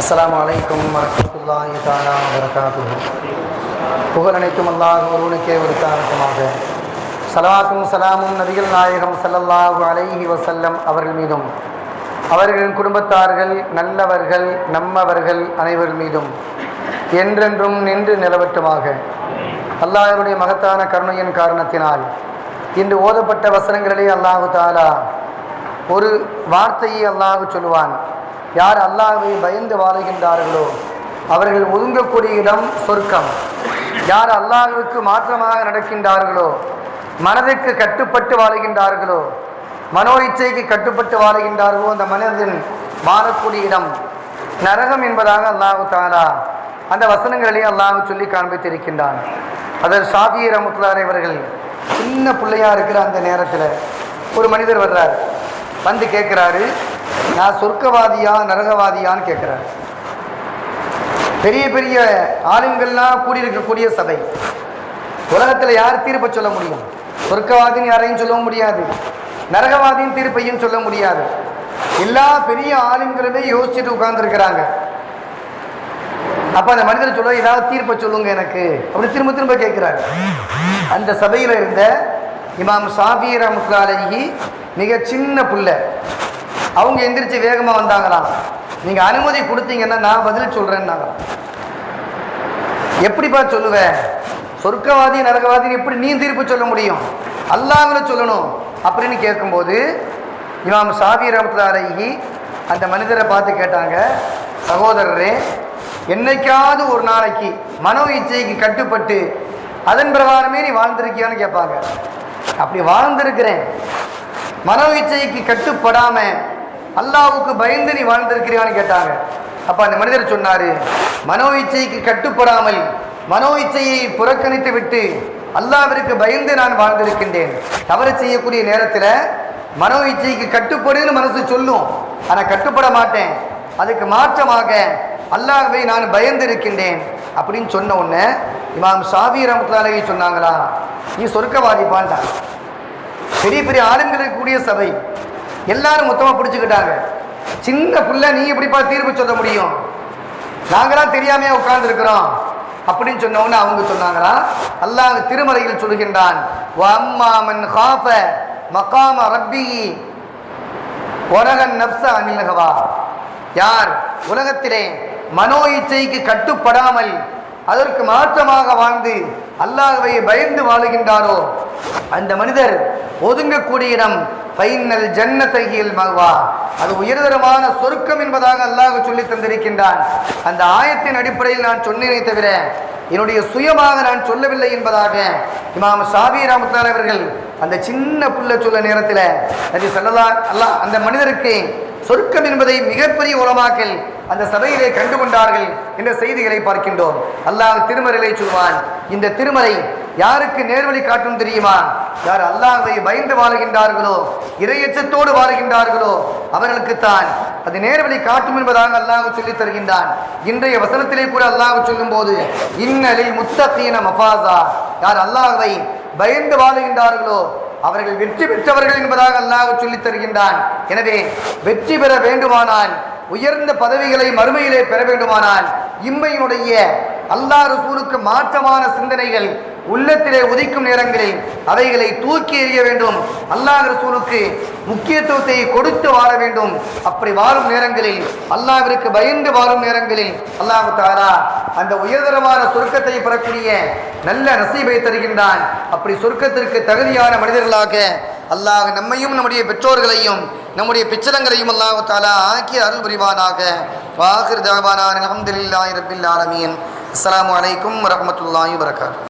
அஸ்ஸலாமு அலைக்கும் வரஹ்மத்துல்லாஹி தஆலா வபரகாத்துஹு. புகழ் அனைத்தும் அல்லாஹ் ஒருவனுக்கே உரித்தானதுமாக. ஸலவாத்தும் ஸலாமும் நபிகள் நாயகம் ஸல்லல்லாஹு அலைஹி வஸல்லம் அவர்கள் மீதும் அவர்களின் குடும்பத்தார்கள் நல்லவர்கள் நம்மவர்கள் அனைவர் மீதும் என்றென்றும் நின்று நிலவட்டுமாக. அல்லாஹ்வுடைய மகத்தான கருணையின் காரணத்தினால் இன்று ஓதப்பட்ட வசனங்களிலே அல்லாஹு தஆலா ஒரு வார்த்தையை அல்லாஹ் சொல்லுவான். யார் அல்லாஹ்வை பயந்து வாழுகின்றார்களோ அவர்கள் ஒதுங்கக்கூடிய இடம் சொர்க்கம். யார் அல்லாஹ்வுக்கு மாற்றமாக நடக்கின்றார்களோ, மனதிற்கு கட்டுப்பட்டு வாழுகின்றார்களோ, மனோ இச்சைக்கு கட்டுப்பட்டு வாழுகின்றார்களோ, அந்த மனிதன் வாழக்கூடிய இடம் நரகம் என்பதாக அல்லாஹு தஆலா அந்த வசனங்களிலே அல்லாஹ் சொல்லி காண்பித்திருக்கின்றான். அதில் ஷாஃபி ரஹ்மத்துல்லாஹி அவர்கள் சின்ன பிள்ளையா இருக்கிற அந்த நேரத்தில் ஒரு மனிதர் வர்றார். வந்து கேட்குறாரு, நான் சொர்க்கவாதியா நரகவாதியான்னு கேட்குறாரு. பெரிய பெரிய ஆளுங்கள்லாம் கூடியிருக்கக்கூடிய சபை. உலகத்தில் யார் தீர்ப்பை சொல்ல முடியும்? சொர்க்கவாதின்னு யாரையும் சொல்ல முடியாது, நரகவாதியின் தீர்ப்பையும் சொல்ல முடியாது. எல்லா பெரிய ஆளுங்களுமே யோசிச்சுட்டு உட்கார்ந்துருக்கிறாங்க. அப்போ அந்த மனிதர் சொல்ல, ஏதாவது தீர்ப்பை சொல்லுங்க எனக்கு அப்படி திரும்ப திரும்ப கேட்குறாரு. அந்த சபையில் இருந்த இமாம் ஷாஃபி ரஹ்மத்துல்லாஹி அலைஹி மிக சின்ன புள்ளை. அவங்க எந்திரிச்சு வேகமாக வந்தாங்களாம். நீங்கள் அனுமதி கொடுத்தீங்கன்னா நான் பதில் சொல்கிறேன்னாங்களாம். எப்படிப்பா சொல்லுவேன்? சொர்க்கவாதி நரகவாதின்னு எப்படி நீ தீர்ப்பு சொல்ல முடியும்? அல்லாஹ்வுல சொல்லணும் அப்படின்னு கேட்கும்போது இமாம் ஷாஃபி ரஹ்மத்துல்லாஹி அலைஹி அந்த மனிதரை பார்த்து கேட்டாங்க, சகோதரரே, என்னைக்காவது ஒரு நாளைக்கு மனோ இச்சைக்கு கட்டுப்பட்டு அதன் பிரகாரமே நீ வாழ்ந்திருக்கியான்னு கேட்பாங்க. அப்படி வாழ்ந்திருக்கிறேன். மனோ இச்சைக்கு கட்டுப்படாம அல்லாஹ்வுக்கு பயந்து நீ வாழ்ந்திருக்கிறியான்னு கேட்டாங்க. அப்போ அந்த மனிதர் சொன்னார், மனோ இச்சைக்கு கட்டுப்படாமல் மனோ இச்சையை புறக்கணித்து விட்டு அல்லாஹ்விற்கு பயந்து நான் வாழ்ந்திருக்கின்றேன். தவறு செய்யக்கூடிய நேரத்தில் மனோ இச்சைக்கு கட்டுப்படுன்னு மனசு சொல்லும், ஆனால் கட்டுப்பட மாட்டேன். அதுக்கு மாற்றமாக அல்லாஹ்வை நான் பயந்து இருக்கின்றேன் அப்படின்னு சொன்ன உடனே இமாம் ஷாஃபி ரஹ்மத்துல்லாஹி அலைஹி சொன்னாங்களா, நீ சொர்க்கவாதிப்பான்டா. பெரிய பெரிய ஆளுங்களுக்கு கூடிய சபை எல்லாரும் மொத்தமாக பிடிச்சிக்கிட்டாங்க. சின்ன பிள்ளை நீ எப்படிப்பா தீர்ப்பு சொல்ல முடியும்? நாங்களாம் தெரியாமையா உட்கார்ந்துருக்கிறோம் அப்படின்னு சொன்ன உடனே அவங்க சொன்னாங்களா, அல்லாஹ் திருமறையில் சொல்கின்றான், வஅம்மா மன் காஃப மகாம ரப்பிஹி வனஹன் நஃப்ஸ அனில் ஹவா. யார் உலகத்திலே மனோ இச்சைக்கு கட்டுப்படாமல் அதற்கு மாற்றமாக வாழ்ந்து அல்லாஹ்வை பயந்து வாழுகின்றாரோ அந்த மனிதர் ஒதுங்கக்கூடிய இடம் ஃபைனல் ஜன்னத்தையில் மஹ்வா, அது உயர்தரமான சொர்க்கம் என்பதாக அல்லாஹ் சொல்லி தந்திருக்கின்றான். அந்த ஆயத்தின் அடிப்படையில் நான் சொன்னேனே தவிர என்னுடைய சுயமாக நான் சொல்லவில்லை என்பதாக இமாம் ஷாஃபி ரஹ்மத்துல்லாஹி அவர்கள் அந்த சின்ன புள்ள சொல்ல நேரத்தில் நபி ஸல்லல்லாஹு அல்லாஹ் அந்த மனிதருக்கு சொர்க்கம் என்பதை மிகப்பெரிய உலமாக்கள் அந்த சபையிலே கண்டுகொண்டார்கள் என்ற செய்திகளை பார்க்கின்றோம். அல்லாஹ் திருமறையிலே சொல்வான், இந்த திருமறை யாருக்கு நேர்வழி காட்டும் தெரியுமா? யார் அல்லாஹ்வை பயந்து வாழுகின்றார்களோ, இறையச்சத்தோடு வாழுகின்றார்களோ அவர்களுக்குத்தான் அது நேர்வழி காட்டும் என்பதாக அல்லாஹ் சொல்லித் தருகின்றான். இன்றைய வசனத்திலே கூட அல்லாஹ் சொல்லும் போது, இன்னலில் முத்தகீன மஃபாஸா, யார் அல்லாஹ்வை பயந்து வாழுகின்றார்களோ அவர்கள் வெற்றி பெற்றவர்கள் என்பதாக அல்லாஹ் சொல்லித் தருகின்றான். எனவே வெற்றி பெற வேண்டுமானால், உயர்ந்த பதவிகளை மறுமையிலே பெற வேண்டுமானால், இம்மையினுடைய அல்லாஹ் ரசூலுக்கு மாற்றமான சிந்தனைகள் உள்ளத்திலே உதிக்கும் நேரங்களில் அவைகளை தூக்கி எறிய வேண்டும். அல்லாஹ் ரசூலுக்கு முக்கியத்துவத்தை கொடுத்து வாழ வேண்டும். அப்படி வாழும் நேரங்களில், அல்லாஹ்விற்கு பயந்து வாழும் நேரங்களில் அல்லாஹ் தஆலா அந்த உயர்தரமான சொர்க்கத்தை பெறக்கூடிய நல்ல நசீபை தருகின்றான். அப்படி சொர்க்கத்திற்கு தகுதியான மனிதர்களாக அல்லாஹ் நம்மையும் நம்முடைய பெற்றோர்களையும் நம்முடைய பிச்சலங்களையும் அல்லாஹ் தஆலா ஆக்கி அருள் புரிவானாக. வாஹிர் தஅவானா அல்ஹம்துலில்லாஹி ரப்பில் ஆலமீன். அஸ்ஸலாமு அலைக்கும் வரஹ்மத்துல்லாஹி வபரகாத்துஹு.